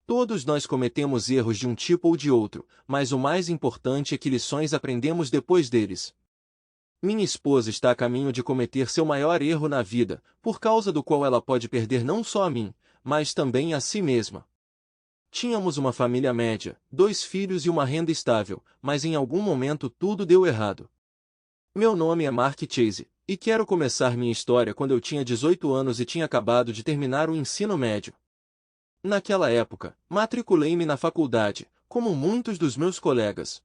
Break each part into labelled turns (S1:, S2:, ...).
S1: Todos nós cometemos erros de um tipo ou de outro, mas o mais importante é que lições aprendemos depois deles. Minha esposa está a caminho de cometer seu maior erro na vida, por causa do qual ela pode perder não só a mim, mas também a si mesma. Tínhamos uma família média, 2 filhos e uma renda estável, mas em algum momento tudo deu errado. Meu nome é Mark Chase, e quero começar minha história quando eu tinha 18 anos e tinha acabado de terminar o ensino médio. Naquela época, matriculei-me na faculdade, como muitos dos meus colegas.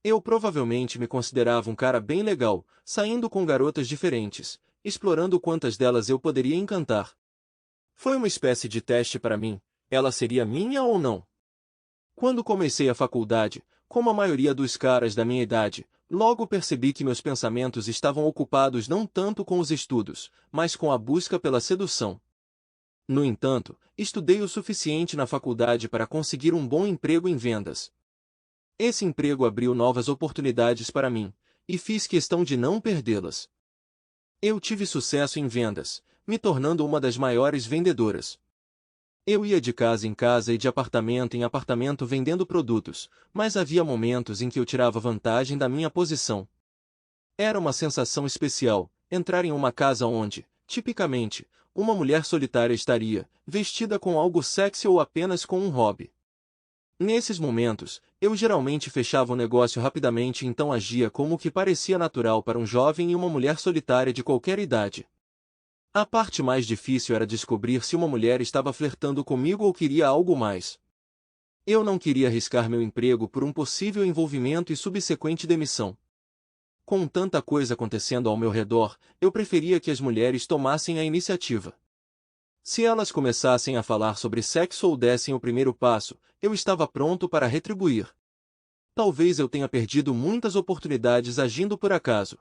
S1: Eu provavelmente me considerava um cara bem legal, saindo com garotas diferentes, explorando quantas delas eu poderia encantar. Foi uma espécie de teste para mim, ela seria minha ou não? Quando comecei a faculdade, como a maioria dos caras da minha idade, logo percebi que meus pensamentos estavam ocupados não tanto com os estudos, mas com a busca pela sedução. No entanto, estudei o suficiente na faculdade para conseguir um bom emprego em vendas. Esse emprego abriu novas oportunidades para mim, e fiz questão de não perdê-las. Eu tive sucesso em vendas, me tornando uma das maiores vendedoras. Eu ia de casa em casa e de apartamento em apartamento vendendo produtos, mas havia momentos em que eu tirava vantagem da minha posição. Era uma sensação especial, entrar em uma casa onde, tipicamente, uma mulher solitária estaria, vestida com algo sexy ou apenas com um hobby. Nesses momentos, eu geralmente fechava o negócio rapidamente e então agia como o que parecia natural para um jovem e uma mulher solitária de qualquer idade. A parte mais difícil era descobrir se uma mulher estava flertando comigo ou queria algo mais. Eu não queria arriscar meu emprego por um possível envolvimento e subsequente demissão. Com tanta coisa acontecendo ao meu redor, eu preferia que as mulheres tomassem a iniciativa. Se elas começassem a falar sobre sexo ou dessem o primeiro passo, eu estava pronto para retribuir. Talvez eu tenha perdido muitas oportunidades agindo por acaso.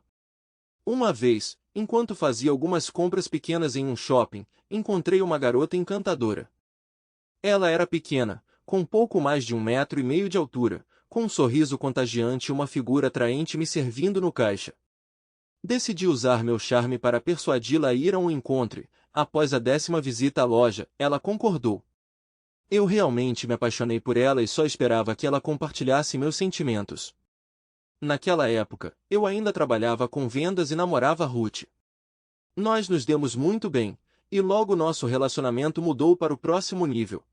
S1: Uma vez, enquanto fazia algumas compras pequenas em um shopping, encontrei uma garota encantadora. Ela era pequena, com pouco mais de 1,5 metros de altura, com um sorriso contagiante e uma figura atraente me servindo no caixa. Decidi usar meu charme para persuadi-la a ir a um encontro. Após a 10ª visita à loja, ela concordou. Eu realmente me apaixonei por ela e só esperava que ela compartilhasse meus sentimentos. Naquela época, eu ainda trabalhava com vendas e namorava Ruth. Nós nos demos muito bem, e logo nosso relacionamento mudou para o próximo nível.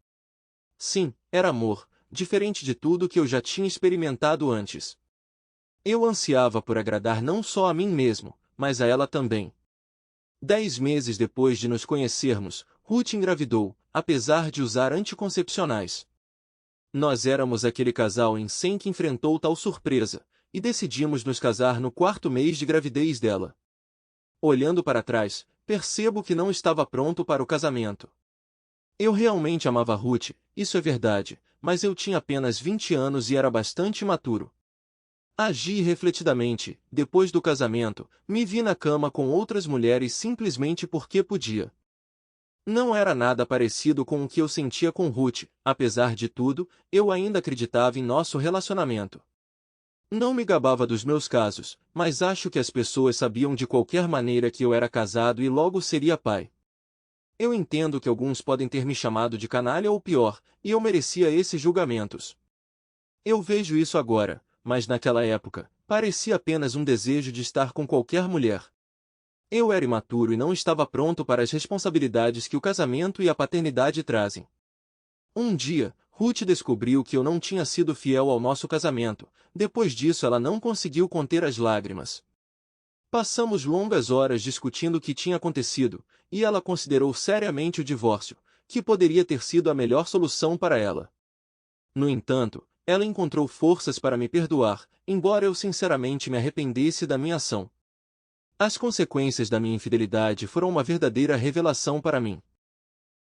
S1: Sim, era amor, diferente de tudo que eu já tinha experimentado antes. Eu ansiava por agradar não só a mim mesmo, mas a ela também. 10 meses depois de nos conhecermos, Ruth engravidou, apesar de usar anticoncepcionais. Nós éramos aquele casal em 100 que enfrentou tal surpresa, e decidimos nos casar no 4º mês de gravidez dela. Olhando para trás, percebo que não estava pronto para o casamento. Eu realmente amava Ruth, isso é verdade, mas eu tinha apenas 20 anos e era bastante imaturo. Agi refletidamente, depois do casamento, me vi na cama com outras mulheres simplesmente porque podia. Não era nada parecido com o que eu sentia com Ruth, apesar de tudo, eu ainda acreditava em nosso relacionamento. Não me gabava dos meus casos, mas acho que as pessoas sabiam de qualquer maneira que eu era casado e logo seria pai. Eu entendo que alguns podem ter me chamado de canalha ou pior, e eu merecia esses julgamentos. Eu vejo isso agora, mas naquela época, parecia apenas um desejo de estar com qualquer mulher. Eu era imaturo e não estava pronto para as responsabilidades que o casamento e a paternidade trazem. Um dia, Ruth descobriu que eu não tinha sido fiel ao nosso casamento. Depois disso ela não conseguiu conter as lágrimas. Passamos longas horas discutindo o que tinha acontecido, e ela considerou seriamente o divórcio, que poderia ter sido a melhor solução para ela. No entanto, ela encontrou forças para me perdoar, embora eu sinceramente me arrependesse da minha ação. As consequências da minha infidelidade foram uma verdadeira revelação para mim.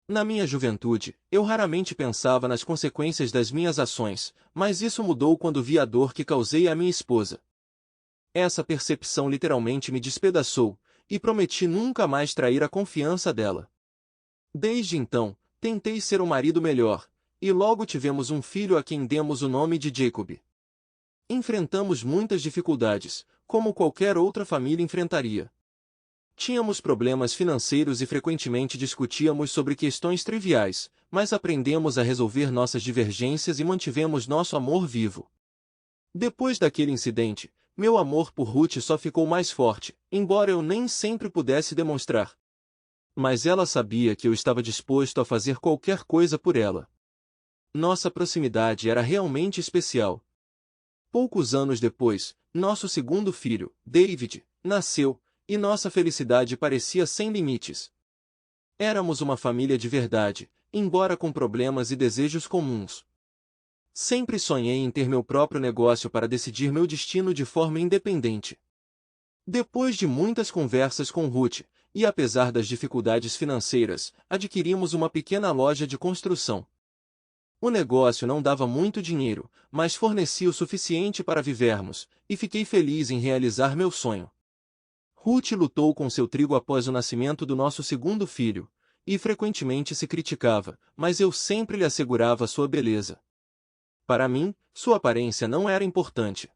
S1: Na minha juventude, eu raramente pensava nas consequências das minhas ações, mas isso mudou quando vi a dor que causei à minha esposa. Essa percepção literalmente me despedaçou, e prometi nunca mais trair a confiança dela. Desde então, tentei ser um marido melhor, e logo tivemos um filho a quem demos o nome de Jacob. Enfrentamos muitas dificuldades, como qualquer outra família enfrentaria. Tínhamos problemas financeiros e frequentemente discutíamos sobre questões triviais, mas aprendemos a resolver nossas divergências e mantivemos nosso amor vivo. Depois daquele incidente, meu amor por Ruth só ficou mais forte, embora eu nem sempre pudesse demonstrar. Mas ela sabia que eu estava disposto a fazer qualquer coisa por ela. Nossa proximidade era realmente especial. Poucos anos depois, nosso segundo filho, David, nasceu, e nossa felicidade parecia sem limites. Éramos uma família de verdade, embora com problemas e desejos comuns. Sempre sonhei em ter meu próprio negócio para decidir meu destino de forma independente. Depois de muitas conversas com Ruth, e apesar das dificuldades financeiras, adquirimos uma pequena loja de construção. O negócio não dava muito dinheiro, mas fornecia o suficiente para vivermos, e fiquei feliz em realizar meu sonho. Ruth lutou com seu trigo após o nascimento do nosso segundo filho, e frequentemente se criticava, mas eu sempre lhe assegurava sua beleza. Para mim, sua aparência não era importante.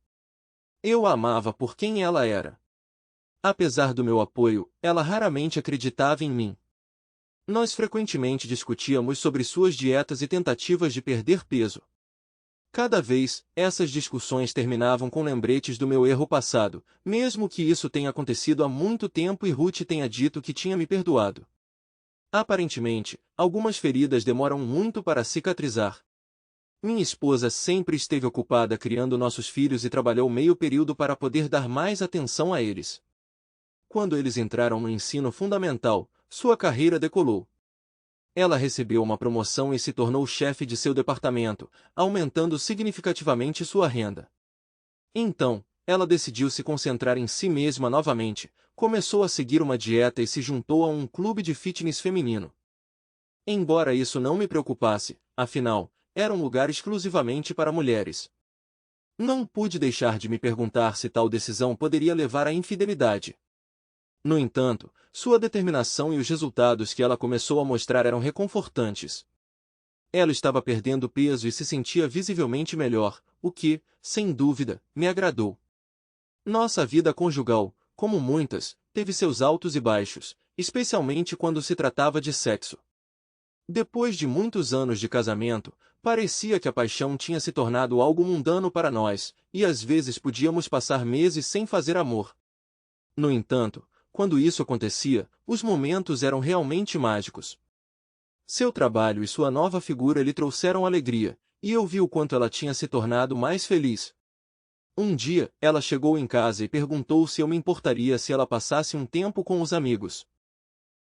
S1: Eu a amava por quem ela era. Apesar do meu apoio, ela raramente acreditava em mim. Nós frequentemente discutíamos sobre suas dietas e tentativas de perder peso. Cada vez, essas discussões terminavam com lembretes do meu erro passado, mesmo que isso tenha acontecido há muito tempo e Ruth tenha dito que tinha me perdoado. Aparentemente, algumas feridas demoram muito para cicatrizar. Minha esposa sempre esteve ocupada criando nossos filhos e trabalhou meio período para poder dar mais atenção a eles. Quando eles entraram no ensino fundamental, sua carreira decolou. Ela recebeu uma promoção e se tornou chefe de seu departamento, aumentando significativamente sua renda. Então, ela decidiu se concentrar em si mesma novamente, começou a seguir uma dieta e se juntou a um clube de fitness feminino. Embora isso não me preocupasse, afinal, era um lugar exclusivamente para mulheres. Não pude deixar de me perguntar se tal decisão poderia levar à infidelidade. No entanto, sua determinação e os resultados que ela começou a mostrar eram reconfortantes. Ela estava perdendo peso e se sentia visivelmente melhor, o que, sem dúvida, me agradou. Nossa vida conjugal, como muitas, teve seus altos e baixos, especialmente quando se tratava de sexo. Depois de muitos anos de casamento, parecia que a paixão tinha se tornado algo mundano para nós, e às vezes podíamos passar meses sem fazer amor. No entanto, quando isso acontecia, os momentos eram realmente mágicos. Seu trabalho e sua nova figura lhe trouxeram alegria, e eu vi o quanto ela tinha se tornado mais feliz. Um dia, ela chegou em casa e perguntou se eu me importaria se ela passasse um tempo com os amigos.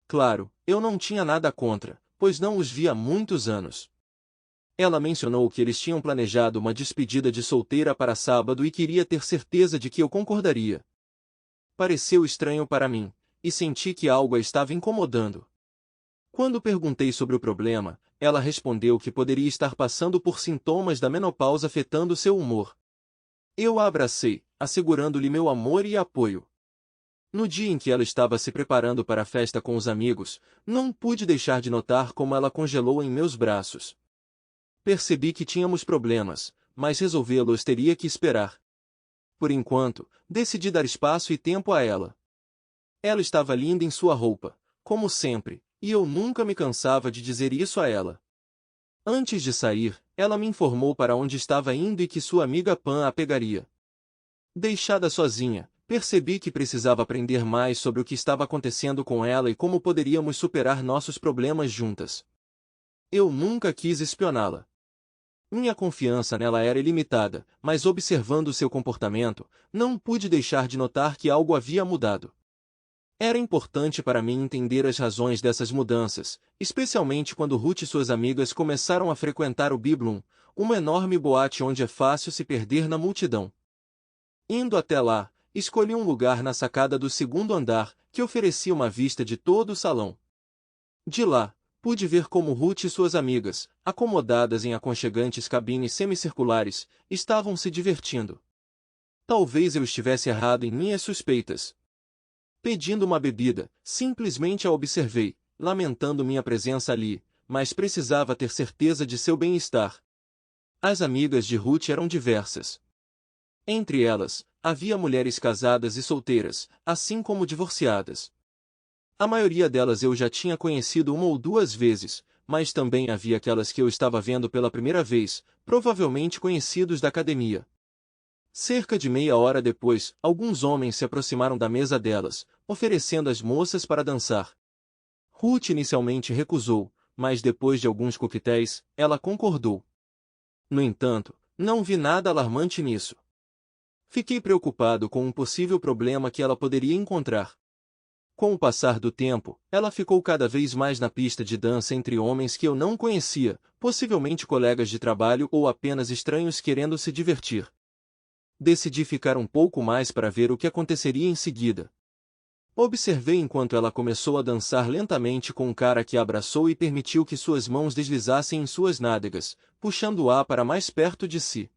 S1: Claro, eu não tinha nada contra, pois não os via há muitos anos. Ela mencionou que eles tinham planejado uma despedida de solteira para sábado e queria ter certeza de que eu concordaria. Pareceu estranho para mim, e senti que algo a estava incomodando. Quando perguntei sobre o problema, ela respondeu que poderia estar passando por sintomas da menopausa afetando seu humor. Eu a abracei, assegurando-lhe meu amor e apoio. No dia em que ela estava se preparando para a festa com os amigos, não pude deixar de notar como ela congelou em meus braços. Percebi que tínhamos problemas, mas resolvê-los teria que esperar. Por enquanto, decidi dar espaço e tempo a ela. Ela estava linda em sua roupa, como sempre, e eu nunca me cansava de dizer isso a ela. Antes de sair, ela me informou para onde estava indo e que sua amiga Pam a pegaria. Deixada sozinha, percebi que precisava aprender mais sobre o que estava acontecendo com ela e como poderíamos superar nossos problemas juntas. Eu nunca quis espioná-la. Minha confiança nela era ilimitada, mas observando seu comportamento, não pude deixar de notar que algo havia mudado. Era importante para mim entender as razões dessas mudanças, especialmente quando Ruth e suas amigas começaram a frequentar o Biblum, uma enorme boate onde é fácil se perder na multidão. Indo até lá, escolhi um lugar na sacada do segundo andar, que oferecia uma vista de todo o salão. De lá, pude ver como Ruth e suas amigas, acomodadas em aconchegantes cabines semicirculares, estavam se divertindo. Talvez eu estivesse errado em minhas suspeitas. Pedindo uma bebida, simplesmente a observei, lamentando minha presença ali, mas precisava ter certeza de seu bem-estar. As amigas de Ruth eram diversas. Entre elas, havia mulheres casadas e solteiras, assim como divorciadas. A maioria delas eu já tinha conhecido uma ou duas vezes, mas também havia aquelas que eu estava vendo pela primeira vez, provavelmente conhecidos da academia. Cerca de meia hora depois, alguns homens se aproximaram da mesa delas, oferecendo às moças para dançar. Ruth inicialmente recusou, mas depois de alguns coquetéis, ela concordou. No entanto, não vi nada alarmante nisso. Fiquei preocupado com um possível problema que ela poderia encontrar. Com o passar do tempo, ela ficou cada vez mais na pista de dança entre homens que eu não conhecia, possivelmente colegas de trabalho ou apenas estranhos querendo se divertir. Decidi ficar um pouco mais para ver o que aconteceria em seguida. Observei enquanto ela começou a dançar lentamente com um cara que a abraçou e permitiu que suas mãos deslizassem em suas nádegas, puxando-a para mais perto de si.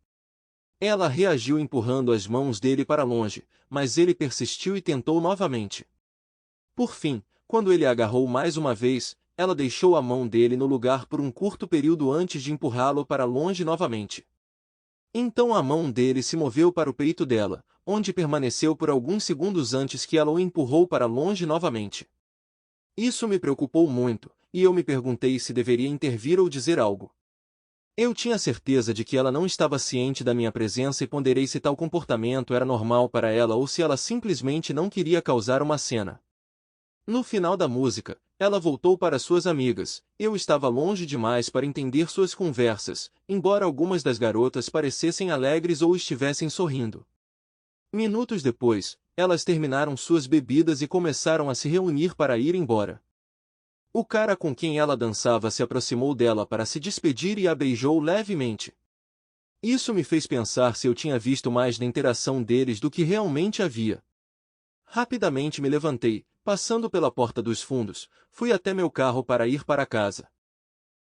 S1: Ela reagiu empurrando as mãos dele para longe, mas ele persistiu e tentou novamente. Por fim, quando ele a agarrou mais uma vez, ela deixou a mão dele no lugar por um curto período antes de empurrá-lo para longe novamente. Então a mão dele se moveu para o peito dela, onde permaneceu por alguns segundos antes que ela o empurrou para longe novamente. Isso me preocupou muito, e eu me perguntei se deveria intervir ou dizer algo. Eu tinha certeza de que ela não estava ciente da minha presença e ponderei se tal comportamento era normal para ela ou se ela simplesmente não queria causar uma cena. No final da música, ela voltou para suas amigas. Eu estava longe demais para entender suas conversas, embora algumas das garotas parecessem alegres ou estivessem sorrindo. Minutos depois, elas terminaram suas bebidas e começaram a se reunir para ir embora. O cara com quem ela dançava se aproximou dela para se despedir e a beijou levemente. Isso me fez pensar se eu tinha visto mais na interação deles do que realmente havia. Rapidamente me levantei, passando pela porta dos fundos, fui até meu carro para ir para casa.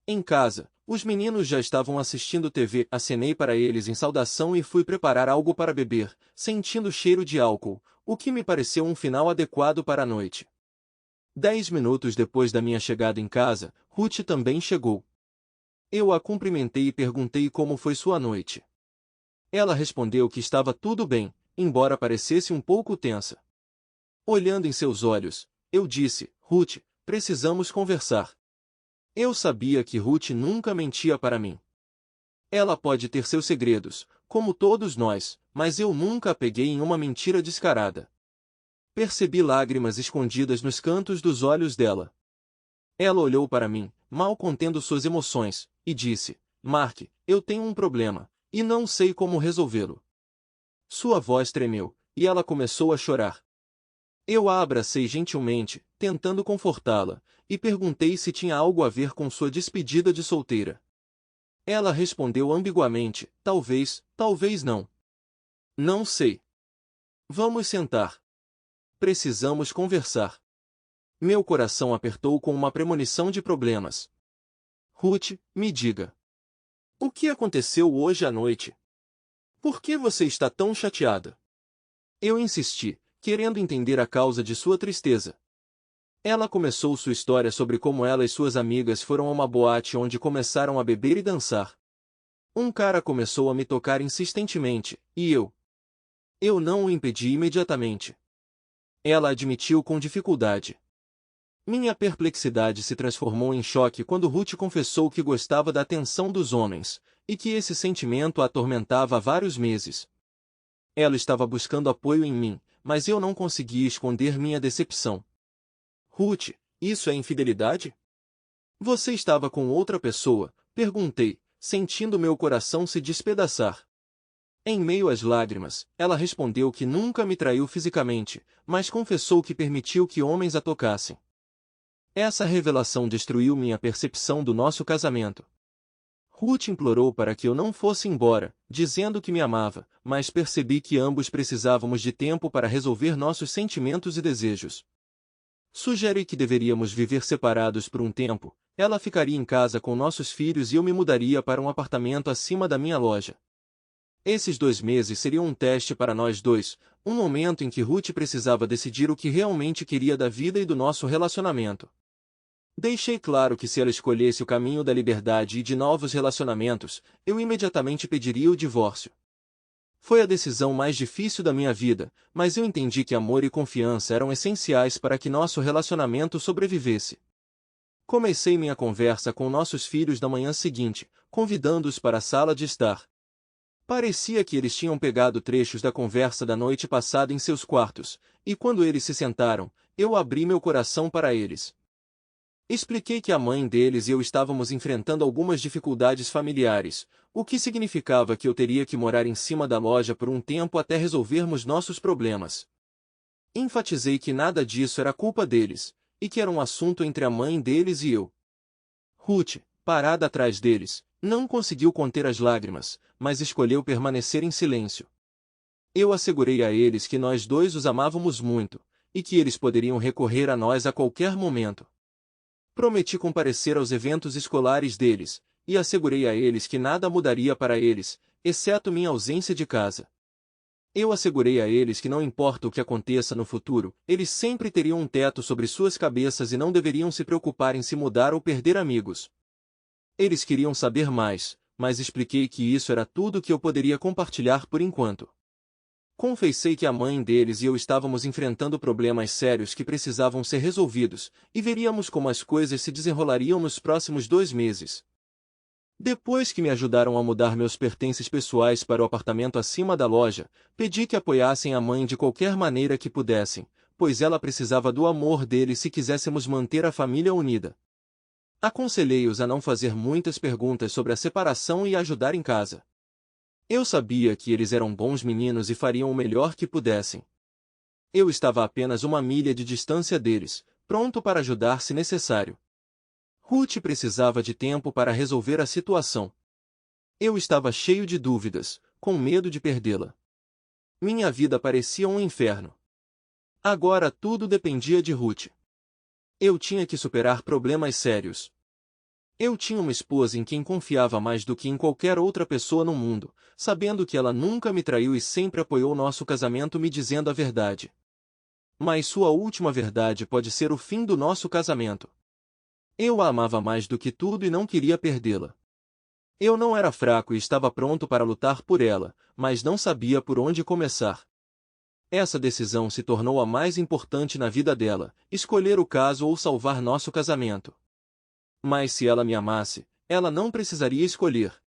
S1: Em casa, os meninos já estavam assistindo TV, acenei para eles em saudação e fui preparar algo para beber, sentindo o cheiro de álcool, o que me pareceu um final adequado para a noite. 10 minutos depois da minha chegada em casa, Ruth também chegou. Eu a cumprimentei e perguntei como foi sua noite. Ela respondeu que estava tudo bem, embora parecesse um pouco tensa. Olhando em seus olhos, eu disse, Ruth, precisamos conversar. Eu sabia que Ruth nunca mentia para mim. Ela pode ter seus segredos, como todos nós, mas eu nunca a peguei em uma mentira descarada. Percebi lágrimas escondidas nos cantos dos olhos dela. Ela olhou para mim, mal contendo suas emoções, e disse, Mark, eu tenho um problema, e não sei como resolvê-lo. Sua voz tremeu, e ela começou a chorar. Eu a abracei gentilmente, tentando confortá-la, e perguntei se tinha algo a ver com sua despedida de solteira. Ela respondeu ambiguamente, talvez, talvez não. Não sei. Vamos sentar. Precisamos conversar. Meu coração apertou com uma premonição de problemas. Ruth, me diga. O que aconteceu hoje à noite? Por que você está tão chateada? Eu insisti, querendo entender a causa de sua tristeza. Ela começou sua história sobre como ela e suas amigas foram a uma boate onde começaram a beber e dançar. Um cara começou a me tocar insistentemente, e eu não o impedi imediatamente. Ela admitiu com dificuldade. Minha perplexidade se transformou em choque quando Ruth confessou que gostava da atenção dos homens, e que esse sentimento a atormentava há vários meses. Ela estava buscando apoio em mim, mas eu não conseguia esconder minha decepção. Ruth, isso é infidelidade? Você estava com outra pessoa? Perguntei, sentindo meu coração se despedaçar. Em meio às lágrimas, ela respondeu que nunca me traiu fisicamente, mas confessou que permitiu que homens a tocassem. Essa revelação destruiu minha percepção do nosso casamento. Ruth implorou para que eu não fosse embora, dizendo que me amava, mas percebi que ambos precisávamos de tempo para resolver nossos sentimentos e desejos. Sugeri que deveríamos viver separados por um tempo, ela ficaria em casa com nossos filhos e eu me mudaria para um apartamento acima da minha loja. Esses 2 meses seriam um teste para nós dois, um momento em que Ruth precisava decidir o que realmente queria da vida e do nosso relacionamento. Deixei claro que se ela escolhesse o caminho da liberdade e de novos relacionamentos, eu imediatamente pediria o divórcio. Foi a decisão mais difícil da minha vida, mas eu entendi que amor e confiança eram essenciais para que nosso relacionamento sobrevivesse. Comecei minha conversa com nossos filhos na manhã seguinte, convidando-os para a sala de estar. Parecia que eles tinham pegado trechos da conversa da noite passada em seus quartos, e quando eles se sentaram, eu abri meu coração para eles. Expliquei que a mãe deles e eu estávamos enfrentando algumas dificuldades familiares, o que significava que eu teria que morar em cima da loja por um tempo até resolvermos nossos problemas. Enfatizei que nada disso era culpa deles, e que era um assunto entre a mãe deles e eu. Ruth, parada atrás deles, não conseguiu conter as lágrimas, mas escolheu permanecer em silêncio. Eu assegurei a eles que nós dois os amávamos muito, e que eles poderiam recorrer a nós a qualquer momento. Prometi comparecer aos eventos escolares deles, e assegurei a eles que nada mudaria para eles, exceto minha ausência de casa. Eu assegurei a eles que não importa o que aconteça no futuro, eles sempre teriam um teto sobre suas cabeças e não deveriam se preocupar em se mudar ou perder amigos. Eles queriam saber mais, mas expliquei que isso era tudo que eu poderia compartilhar por enquanto. Confessei que a mãe deles e eu estávamos enfrentando problemas sérios que precisavam ser resolvidos, e veríamos como as coisas se desenrolariam nos próximos 2 meses. Depois que me ajudaram a mudar meus pertences pessoais para o apartamento acima da loja, pedi que apoiassem a mãe de qualquer maneira que pudessem, pois ela precisava do amor deles se quiséssemos manter a família unida. Aconselhei-os a não fazer muitas perguntas sobre a separação e a ajudar em casa. Eu sabia que eles eram bons meninos e fariam o melhor que pudessem. Eu estava a apenas 1 milha de distância deles, pronto para ajudar se necessário. Ruth precisava de tempo para resolver a situação. Eu estava cheio de dúvidas, com medo de perdê-la. Minha vida parecia um inferno. Agora tudo dependia de Ruth. Eu tinha que superar problemas sérios. Eu tinha uma esposa em quem confiava mais do que em qualquer outra pessoa no mundo, sabendo que ela nunca me traiu e sempre apoiou nosso casamento me dizendo a verdade. Mas sua última verdade pode ser o fim do nosso casamento. Eu a amava mais do que tudo e não queria perdê-la. Eu não era fraco e estava pronto para lutar por ela, mas não sabia por onde começar. Essa decisão se tornou a mais importante na vida dela, escolher o caso ou salvar nosso casamento. Mas se ela me amasse, ela não precisaria escolher.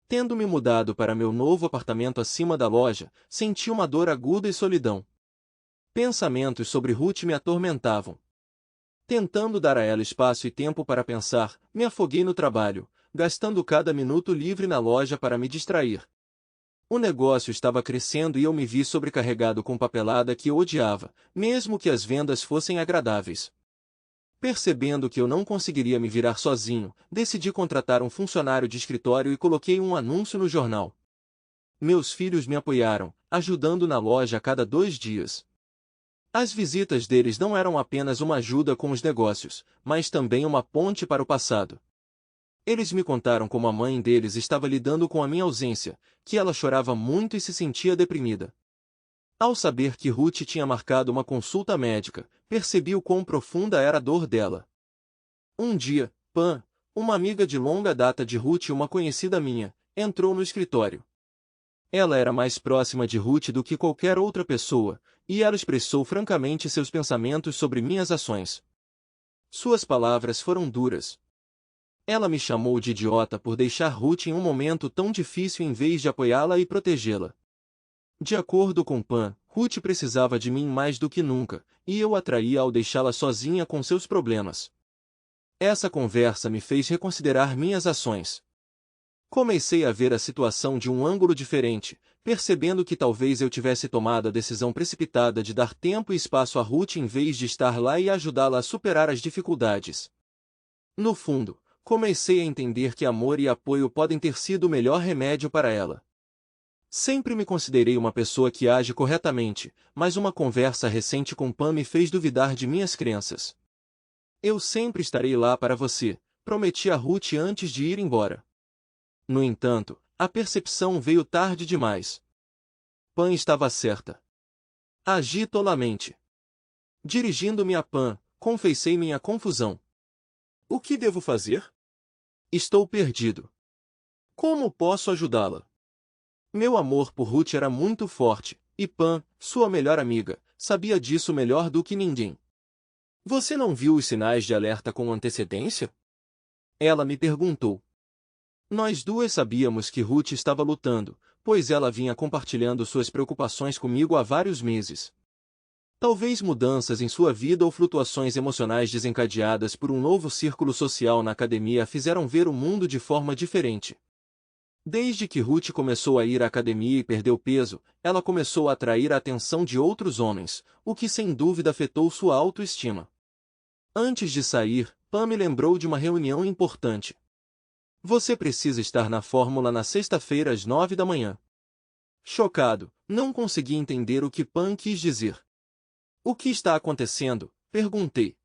S1: Tendo me mudado para meu novo apartamento acima da loja, senti uma dor aguda e solidão. Pensamentos sobre Ruth me atormentavam. Tentando dar a ela espaço e tempo para pensar, me afoguei no trabalho, gastando cada minuto livre na loja para me distrair. O negócio estava crescendo e eu me vi sobrecarregado com papelada que eu odiava, mesmo que as vendas fossem agradáveis. Percebendo que eu não conseguiria me virar sozinho, decidi contratar um funcionário de escritório e coloquei um anúncio no jornal. Meus filhos me apoiaram, ajudando na loja a cada 2 dias. As visitas deles não eram apenas uma ajuda com os negócios, mas também uma ponte para o passado. Eles me contaram como a mãe deles estava lidando com a minha ausência, que ela chorava muito e se sentia deprimida. Ao saber que Ruth tinha marcado uma consulta médica, percebi o quão profunda era a dor dela. Um dia, Pam, uma amiga de longa data de Ruth e uma conhecida minha, entrou no escritório. Ela era mais próxima de Ruth do que qualquer outra pessoa, e ela expressou francamente seus pensamentos sobre minhas ações. Suas palavras foram duras. Ela me chamou de idiota por deixar Ruth em um momento tão difícil em vez de apoiá-la e protegê-la. De acordo com Pam, Ruth precisava de mim mais do que nunca, e eu a traía ao deixá-la sozinha com seus problemas. Essa conversa me fez reconsiderar minhas ações. Comecei a ver a situação de um ângulo diferente, percebendo que talvez eu tivesse tomado a decisão precipitada de dar tempo e espaço a Ruth em vez de estar lá e ajudá-la a superar as dificuldades. No fundo, comecei a entender que amor e apoio podem ter sido o melhor remédio para ela. Sempre me considerei uma pessoa que age corretamente, mas uma conversa recente com Pam me fez duvidar de minhas crenças. Eu sempre estarei lá para você, prometi a Ruth antes de ir embora. No entanto, a percepção veio tarde demais. Pam estava certa. Agi tolamente. Dirigindo-me a Pam, confessei minha confusão. O que devo fazer? Estou perdido. Como posso ajudá-la? Meu amor por Ruth era muito forte, e Pam, sua melhor amiga, sabia disso melhor do que ninguém. Você não viu os sinais de alerta com antecedência? Ela me perguntou. Nós duas sabíamos que Ruth estava lutando, pois ela vinha compartilhando suas preocupações comigo há vários meses. Talvez mudanças em sua vida ou flutuações emocionais desencadeadas por um novo círculo social na academia a fizeram ver o mundo de forma diferente. Desde que Ruth começou a ir à academia e perdeu peso, ela começou a atrair a atenção de outros homens, o que sem dúvida afetou sua autoestima. Antes de sair, Pam me lembrou de uma reunião importante. Você precisa estar na fórmula na sexta-feira às 9 da manhã. Chocado, não consegui entender o que Pam quis dizer. O que está acontecendo? Perguntei.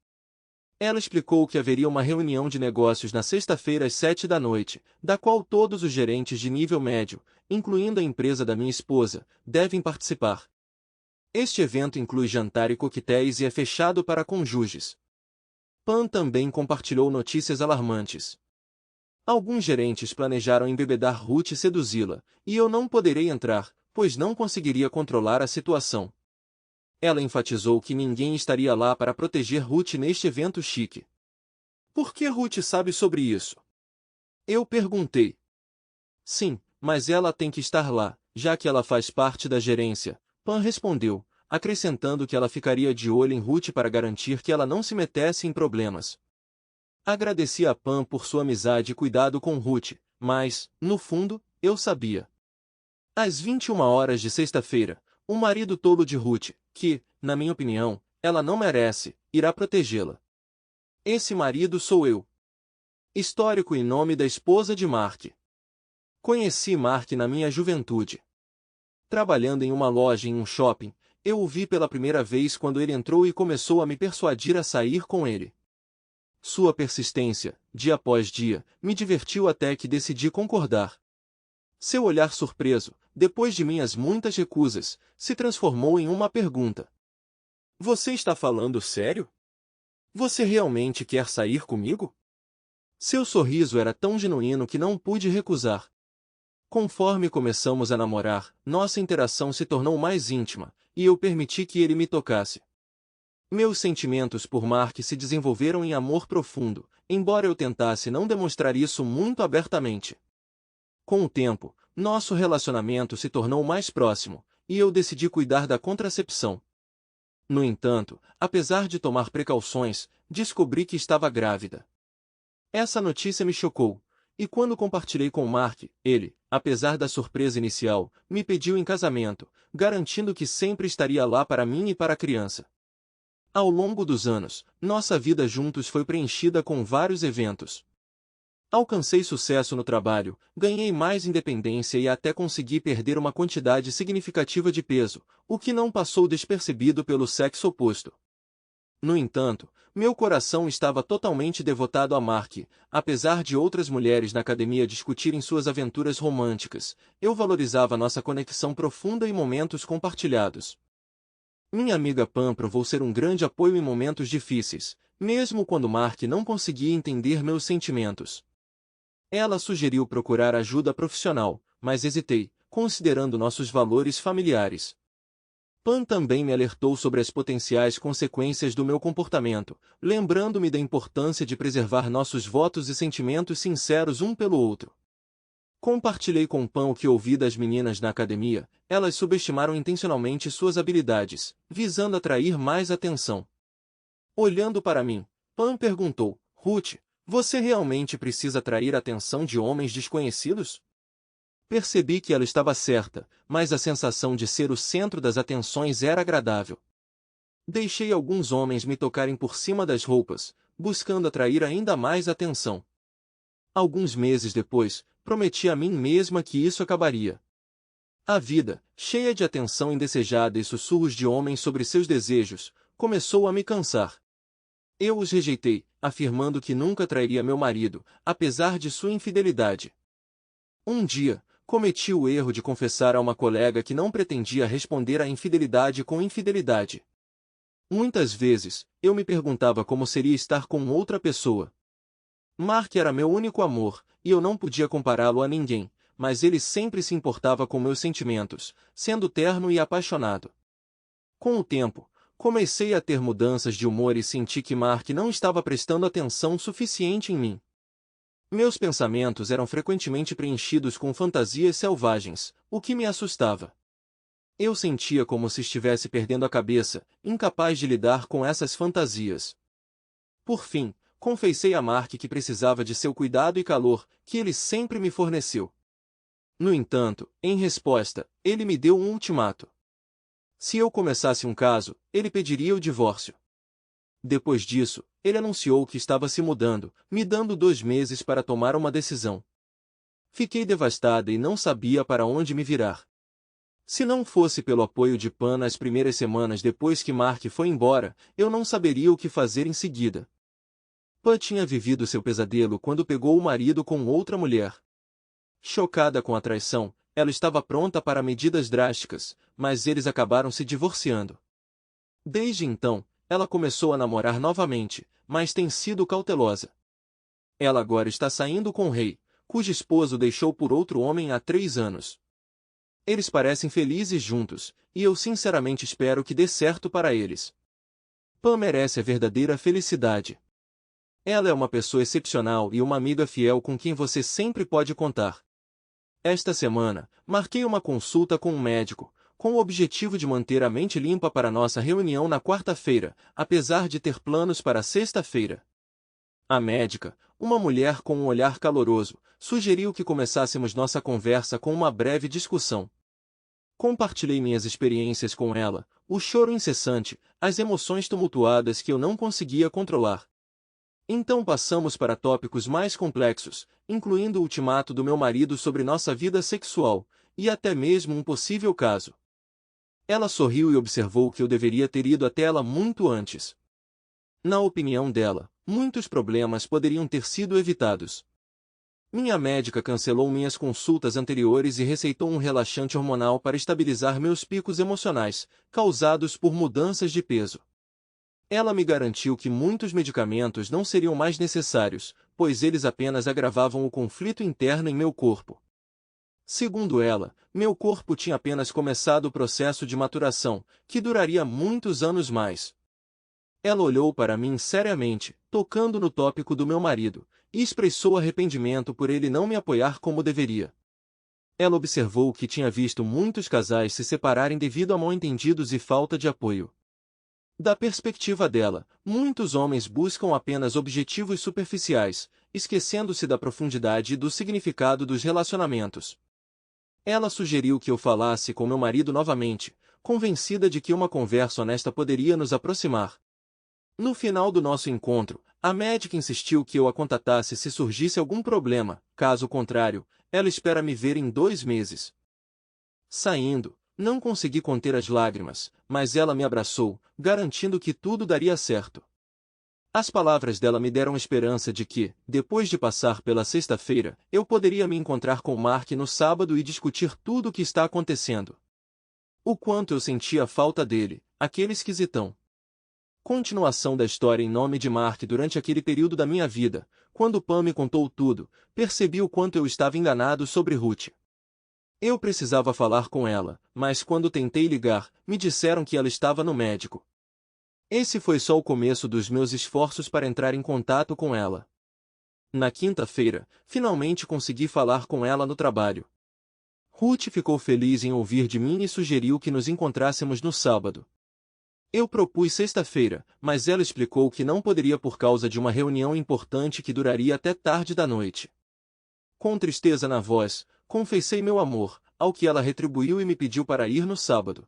S1: Ela explicou que haveria uma reunião de negócios na sexta-feira às 7 da noite, da qual todos os gerentes de nível médio, incluindo a empresa da minha esposa, devem participar. Este evento inclui jantar e coquetéis e é fechado para cônjuges. Pam também compartilhou notícias alarmantes. Alguns gerentes planejaram embebedar Ruth e seduzi-la, e eu não poderei entrar, pois não conseguiria controlar a situação. Ela enfatizou que ninguém estaria lá para proteger Ruth neste evento chique. Por que Ruth sabe sobre isso? Eu perguntei. Sim, mas ela tem que estar lá, já que ela faz parte da gerência, Pam respondeu, acrescentando que ela ficaria de olho em Ruth para garantir que ela não se metesse em problemas. Agradeci a Pam por sua amizade e cuidado com Ruth, mas, no fundo, eu sabia. Às 21 horas de sexta-feira, o marido tolo de Ruth, que, na minha opinião, ela não merece, irá protegê-la. Esse marido sou eu. Histórico e nome da esposa de Mark. Conheci Mark na minha juventude. Trabalhando em uma loja em um shopping, eu o vi pela primeira vez quando ele entrou e começou a me persuadir a sair com ele. Sua persistência, dia após dia, me divertiu até que decidi concordar. Seu olhar surpreso, depois de minhas muitas recusas, se transformou em uma pergunta. Você está falando sério? Você realmente quer sair comigo? Seu sorriso era tão genuíno que não pude recusar. Conforme começamos a namorar, nossa interação se tornou mais íntima, e eu permiti que ele me tocasse. Meus sentimentos por Mark se desenvolveram em amor profundo, embora eu tentasse não demonstrar isso muito abertamente. Com o tempo, nosso relacionamento se tornou mais próximo, e eu decidi cuidar da contracepção. No entanto, apesar de tomar precauções, descobri que estava grávida. Essa notícia me chocou, e quando compartilhei com Mark, ele, apesar da surpresa inicial, me pediu em casamento, garantindo que sempre estaria lá para mim e para a criança. Ao longo dos anos, nossa vida juntos foi preenchida com vários eventos. Alcancei sucesso no trabalho, ganhei mais independência e até consegui perder uma quantidade significativa de peso, o que não passou despercebido pelo sexo oposto. No entanto, meu coração estava totalmente devotado a Mark, apesar de outras mulheres na academia discutirem suas aventuras românticas, eu valorizava nossa conexão profunda e momentos compartilhados. Minha amiga Pam provou ser um grande apoio em momentos difíceis, mesmo quando Mark não conseguia entender meus sentimentos. Ela sugeriu procurar ajuda profissional, mas hesitei, considerando nossos valores familiares. Pam também me alertou sobre as potenciais consequências do meu comportamento, lembrando-me da importância de preservar nossos votos e sentimentos sinceros um pelo outro. Compartilhei com Pam o que ouvi das meninas na academia, elas subestimaram intencionalmente suas habilidades, visando atrair mais atenção. Olhando para mim, Pam perguntou, Ruth, você realmente precisa atrair a atenção de homens desconhecidos? Percebi que ela estava certa, mas a sensação de ser o centro das atenções era agradável. Deixei alguns homens me tocarem por cima das roupas, buscando atrair ainda mais atenção. Alguns meses depois, prometi a mim mesma que isso acabaria. A vida, cheia de atenção indesejada e sussurros de homens sobre seus desejos, começou a me cansar. Eu os rejeitei, afirmando que nunca trairia meu marido, apesar de sua infidelidade. Um dia, cometi o erro de confessar a uma colega que não pretendia responder à infidelidade com infidelidade. Muitas vezes, eu me perguntava como seria estar com outra pessoa. Mark era meu único amor, e eu não podia compará-lo a ninguém, mas ele sempre se importava com meus sentimentos, sendo terno e apaixonado. Com o tempo, comecei a ter mudanças de humor e senti que Mark não estava prestando atenção suficiente em mim. Meus pensamentos eram frequentemente preenchidos com fantasias selvagens, o que me assustava. Eu sentia como se estivesse perdendo a cabeça, incapaz de lidar com essas fantasias. Por fim, confessei a Mark que precisava de seu cuidado e calor, que ele sempre me forneceu. No entanto, em resposta, ele me deu um ultimato. Se eu começasse um caso, ele pediria o divórcio. Depois disso, ele anunciou que estava se mudando, me dando 2 meses para tomar uma decisão. Fiquei devastada e não sabia para onde me virar. Se não fosse pelo apoio de Pan nas primeiras semanas depois que Mark foi embora, eu não saberia o que fazer em seguida. Pan tinha vivido seu pesadelo quando pegou o marido com outra mulher. Chocada com a traição, ela estava pronta para medidas drásticas, mas eles acabaram se divorciando. Desde então, ela começou a namorar novamente, mas tem sido cautelosa. Ela agora está saindo com o rei, cujo esposo deixou por outro homem há 3 anos. Eles parecem felizes juntos, e eu sinceramente espero que dê certo para eles. Pam merece a verdadeira felicidade. Ela é uma pessoa excepcional e uma amiga fiel com quem você sempre pode contar. Esta semana, marquei uma consulta com um médico, com o objetivo de manter a mente limpa para nossa reunião na quarta-feira, apesar de ter planos para sexta-feira. A médica, uma mulher com um olhar caloroso, sugeriu que começássemos nossa conversa com uma breve discussão. Compartilhei minhas experiências com ela, o choro incessante, as emoções tumultuadas que eu não conseguia controlar. Então passamos para tópicos mais complexos, incluindo o ultimato do meu marido sobre nossa vida sexual, e até mesmo um possível caso. Ela sorriu e observou que eu deveria ter ido até ela muito antes. Na opinião dela, muitos problemas poderiam ter sido evitados. Minha médica cancelou minhas consultas anteriores e receitou um relaxante hormonal para estabilizar meus picos emocionais, causados por mudanças de peso. Ela me garantiu que muitos medicamentos não seriam mais necessários, pois eles apenas agravavam o conflito interno em meu corpo. Segundo ela, meu corpo tinha apenas começado o processo de maturação, que duraria muitos anos mais. Ela olhou para mim seriamente, tocando no tópico do meu marido, e expressou arrependimento por ele não me apoiar como deveria. Ela observou que tinha visto muitos casais se separarem devido a mal-entendidos e falta de apoio. Da perspectiva dela, muitos homens buscam apenas objetivos superficiais, esquecendo-se da profundidade e do significado dos relacionamentos. Ela sugeriu que eu falasse com meu marido novamente, convencida de que uma conversa honesta poderia nos aproximar. No final do nosso encontro, a médica insistiu que eu a contatasse se surgisse algum problema, caso contrário, ela espera me ver em 2 meses. Saindo, não consegui conter as lágrimas, mas ela me abraçou, garantindo que tudo daria certo. As palavras dela me deram esperança de que, depois de passar pela sexta-feira, eu poderia me encontrar com Mark no sábado e discutir tudo o que está acontecendo. O quanto eu sentia falta dele, aquele esquisitão. Continuação da história em nome de Mark. Durante aquele período da minha vida, quando Pam me contou tudo, percebi o quanto eu estava enganado sobre Ruth. Eu precisava falar com ela, mas quando tentei ligar, me disseram que ela estava no médico. Esse foi só o começo dos meus esforços para entrar em contato com ela. Na quinta-feira, finalmente consegui falar com ela no trabalho. Ruth ficou feliz em ouvir de mim e sugeriu que nos encontrássemos no sábado. Eu propus sexta-feira, mas ela explicou que não poderia por causa de uma reunião importante que duraria até tarde da noite. Com tristeza na voz, confessei meu amor, ao que ela retribuiu e me pediu para ir no sábado.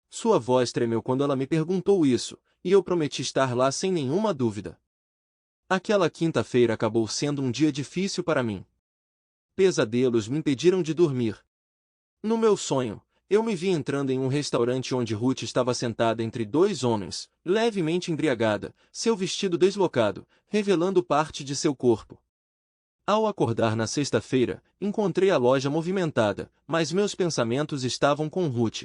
S1: Sua voz tremeu quando ela me perguntou isso, e eu prometi estar lá sem nenhuma dúvida. Aquela quinta-feira acabou sendo um dia difícil para mim. Pesadelos me impediram de dormir. No meu sonho, eu me vi entrando em um restaurante onde Ruth estava sentada entre 2 homens, levemente embriagada, seu vestido deslocado, revelando parte de seu corpo. Ao acordar na sexta-feira, encontrei a loja movimentada, mas meus pensamentos estavam com Ruth.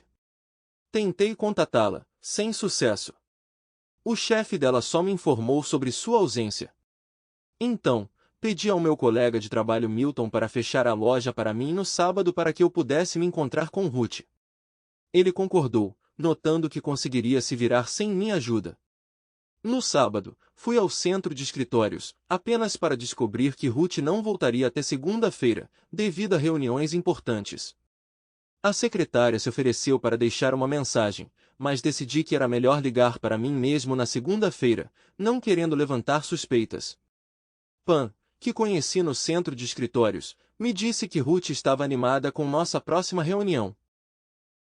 S1: Tentei contatá-la, sem sucesso. O chefe dela só me informou sobre sua ausência. Então, pedi ao meu colega de trabalho Milton para fechar a loja para mim no sábado para que eu pudesse me encontrar com Ruth. Ele concordou, notando que conseguiria se virar sem minha ajuda. No sábado, fui ao centro de escritórios, apenas para descobrir que Ruth não voltaria até segunda-feira, devido a reuniões importantes. A secretária se ofereceu para deixar uma mensagem, mas decidi que era melhor ligar para mim mesmo na segunda-feira, não querendo levantar suspeitas. Pan, que conheci no centro de escritórios, me disse que Ruth estava animada com nossa próxima reunião.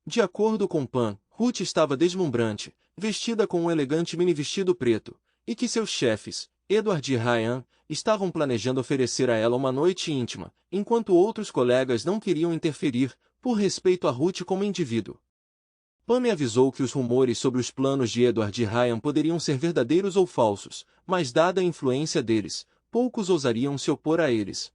S1: De acordo com Pan, Ruth estava deslumbrante, vestida com um elegante mini-vestido preto, e que seus chefes, Edward e Ryan, estavam planejando oferecer a ela uma noite íntima, enquanto outros colegas não queriam interferir, por respeito a Ruth como indivíduo. Pan me avisou que os rumores sobre os planos de Edward e Ryan poderiam ser verdadeiros ou falsos, mas dada a influência deles, poucos ousariam se opor a eles.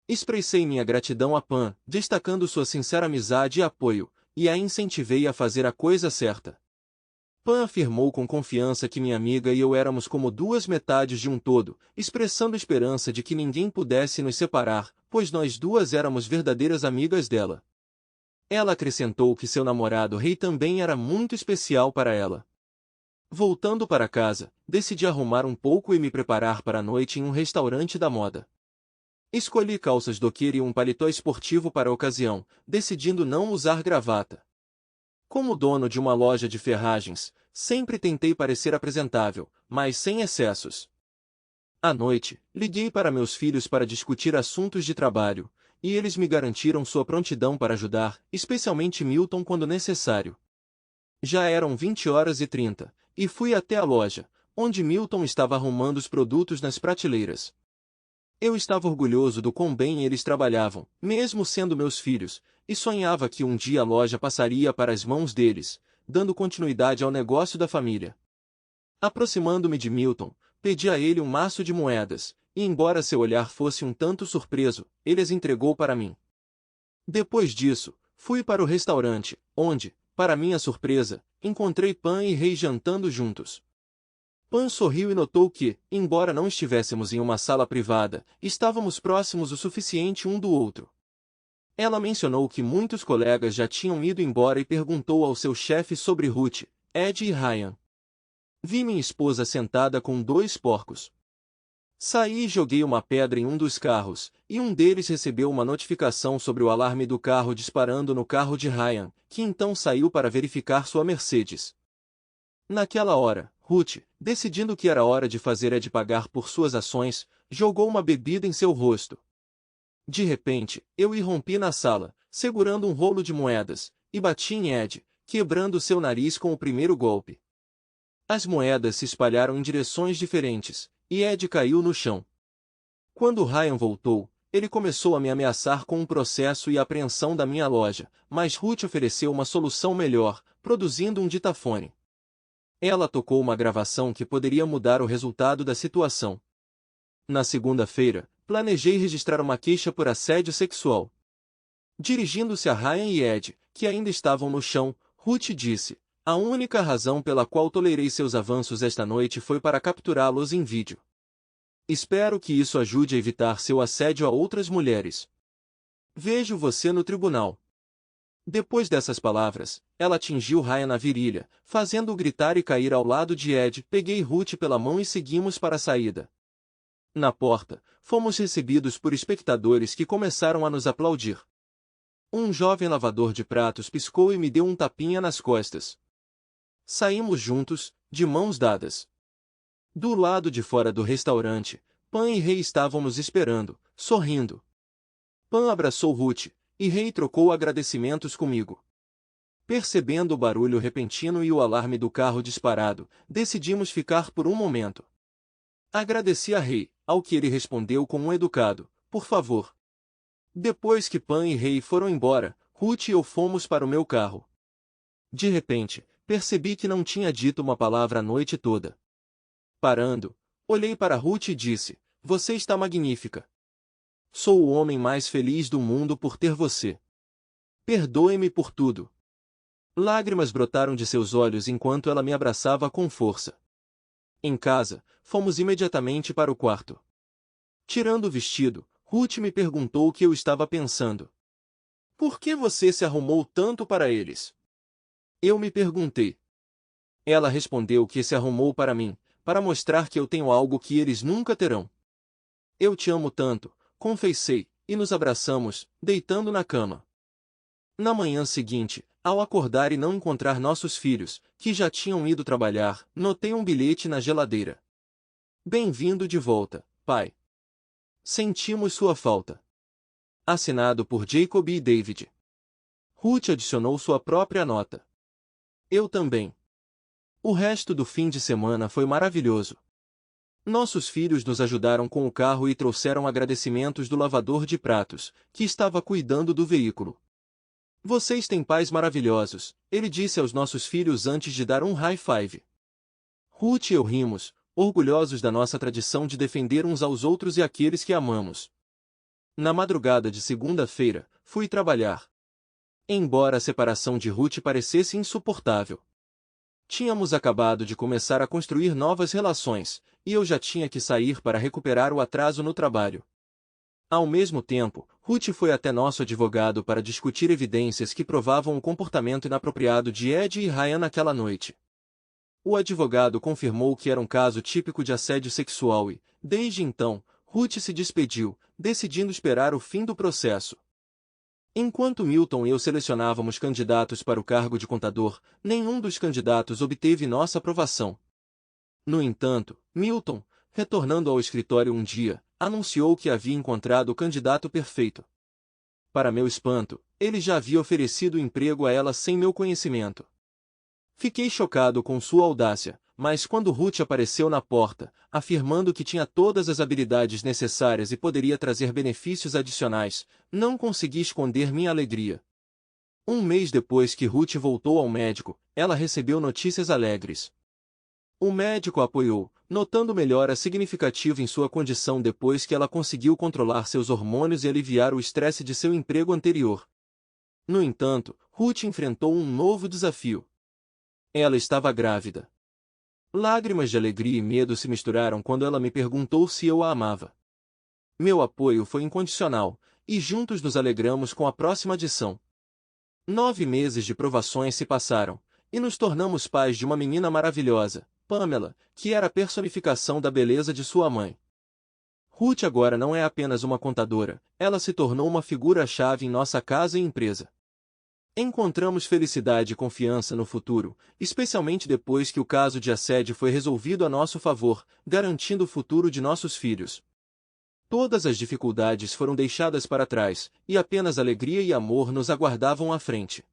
S1: Expressei minha gratidão a Pan, destacando sua sincera amizade e apoio, e a incentivei a fazer a coisa certa. Pan afirmou com confiança que minha amiga e eu éramos como duas metades de um todo, expressando esperança de que ninguém pudesse nos separar, pois nós duas éramos verdadeiras amigas dela. Ela acrescentou que seu namorado Rei também era muito especial para ela. Voltando para casa, decidi arrumar um pouco e me preparar para a noite em um restaurante da moda. Escolhi calças doquer e um paletó esportivo para a ocasião, decidindo não usar gravata. Como dono de uma loja de ferragens, sempre tentei parecer apresentável, mas sem excessos. À noite, liguei para meus filhos para discutir assuntos de trabalho, e eles me garantiram sua prontidão para ajudar, especialmente Milton quando necessário. Já eram 20h30, e fui até a loja, onde Milton estava arrumando os produtos nas prateleiras. Eu estava orgulhoso do quão bem eles trabalhavam, mesmo sendo meus filhos, e sonhava que um dia a loja passaria para as mãos deles, dando continuidade ao negócio da família. Aproximando-me de Milton, pedi a ele um maço de moedas, e embora seu olhar fosse um tanto surpreso, ele as entregou para mim. Depois disso, fui para o restaurante, onde, para minha surpresa, encontrei Pan e Rei jantando juntos. Pan sorriu e notou que, embora não estivéssemos em uma sala privada, estávamos próximos o suficiente um do outro. Ela mencionou que muitos colegas já tinham ido embora e perguntou ao seu chefe sobre Ruth, Ed e Ryan. Vi minha esposa sentada com 2 porcos. Saí e joguei uma pedra em um dos carros, e um deles recebeu uma notificação sobre o alarme do carro disparando no carro de Ryan, que então saiu para verificar sua Mercedes. Naquela hora, Ruth, decidindo que era hora de fazer Ed pagar por suas ações, jogou uma bebida em seu rosto. De repente, eu irrompi na sala, segurando um rolo de moedas, e bati em Ed, quebrando seu nariz com o primeiro golpe. As moedas se espalharam em direções diferentes, e Ed caiu no chão. Quando Ryan voltou, ele começou a me ameaçar com um processo e apreensão da minha loja, mas Ruth ofereceu uma solução melhor, produzindo um ditafone. Ela tocou uma gravação que poderia mudar o resultado da situação. Na segunda-feira, planejei registrar uma queixa por assédio sexual. Dirigindo-se a Ryan e Ed, que ainda estavam no chão, Ruth disse: "A única razão pela qual tolerei seus avanços esta noite foi para capturá-los em vídeo. Espero que isso ajude a evitar seu assédio a outras mulheres. Vejo você no tribunal." Depois dessas palavras, ela atingiu Ryan na virilha, fazendo-o gritar e cair ao lado de Ed. Peguei Ruth pela mão e seguimos para a saída. Na porta, fomos recebidos por espectadores que começaram a nos aplaudir. Um jovem lavador de pratos piscou e me deu um tapinha nas costas. Saímos juntos, de mãos dadas. Do lado de fora do restaurante, Pan e Rei estavam nos esperando, sorrindo. Pan abraçou Ruth, e Rei trocou agradecimentos comigo. Percebendo o barulho repentino e o alarme do carro disparado, decidimos ficar por um momento. Agradeci a Rei, ao que ele respondeu com um educado: "Por favor." Depois que Pan e Rei foram embora, Ruth e eu fomos para o meu carro. De repente, percebi que não tinha dito uma palavra a noite toda. Parando, olhei para Ruth e disse: "Você está magnífica. Sou o homem mais feliz do mundo por ter você. Perdoe-me por tudo." Lágrimas brotaram de seus olhos enquanto ela me abraçava com força. Em casa, fomos imediatamente para o quarto. Tirando o vestido, Ruth me perguntou o que eu estava pensando. "Por que você se arrumou tanto para eles?" Eu me perguntei. Ela respondeu que se arrumou para mim, para mostrar que eu tenho algo que eles nunca terão. Eu te amo tanto, confessei, e nos abraçamos, deitando na cama. Na manhã seguinte, ao acordar e não encontrar nossos filhos, que já tinham ido trabalhar, notei um bilhete na geladeira. Bem-vindo de volta, pai. Sentimos sua falta. Assinado por Jacob e David. Ruth adicionou sua própria nota. Eu também. O resto do fim de semana foi maravilhoso. Nossos filhos nos ajudaram com o carro e trouxeram agradecimentos do lavador de pratos, que estava cuidando do veículo. Vocês têm pais maravilhosos, ele disse aos nossos filhos antes de dar um high five. Ruth e eu rimos, orgulhosos da nossa tradição de defender uns aos outros e aqueles que amamos. Na madrugada de segunda-feira, fui trabalhar. Embora a separação de Ruth parecesse insuportável. Tínhamos acabado de começar a construir novas relações, e eu já tinha que sair para recuperar o atraso no trabalho. Ao mesmo tempo, Ruth foi até nosso advogado para discutir evidências que provavam o comportamento inapropriado de Ed e Ryan naquela noite. O advogado confirmou que era um caso típico de assédio sexual e, desde então, Ruth se despediu, decidindo esperar o fim do processo. Enquanto Milton e eu selecionávamos candidatos para o cargo de contador, nenhum dos candidatos obteve nossa aprovação. No entanto, Milton, retornando ao escritório um dia, anunciou que havia encontrado o candidato perfeito. Para meu espanto, ele já havia oferecido emprego a ela sem meu conhecimento. Fiquei chocado com sua audácia, mas quando Ruth apareceu na porta, afirmando que tinha todas as habilidades necessárias e poderia trazer benefícios adicionais, não consegui esconder minha alegria. Um mês depois que Ruth voltou ao médico, ela recebeu notícias alegres. O médico a apoiou, notando melhora significativa em sua condição depois que ela conseguiu controlar seus hormônios e aliviar o estresse de seu emprego anterior. No entanto, Ruth enfrentou um novo desafio. Ela estava grávida. Lágrimas de alegria e medo se misturaram quando ela me perguntou se eu a amava. Meu apoio foi incondicional, e juntos nos alegramos com a próxima adição. 9 meses de provações se passaram, e nos tornamos pais de uma menina maravilhosa, Pamela, que era a personificação da beleza de sua mãe. Ruth agora não é apenas uma contadora, ela se tornou uma figura-chave em nossa casa e empresa. Encontramos felicidade e confiança no futuro, especialmente depois que o caso de assédio foi resolvido a nosso favor, garantindo o futuro de nossos filhos. Todas as dificuldades foram deixadas para trás, e apenas alegria e amor nos aguardavam à frente.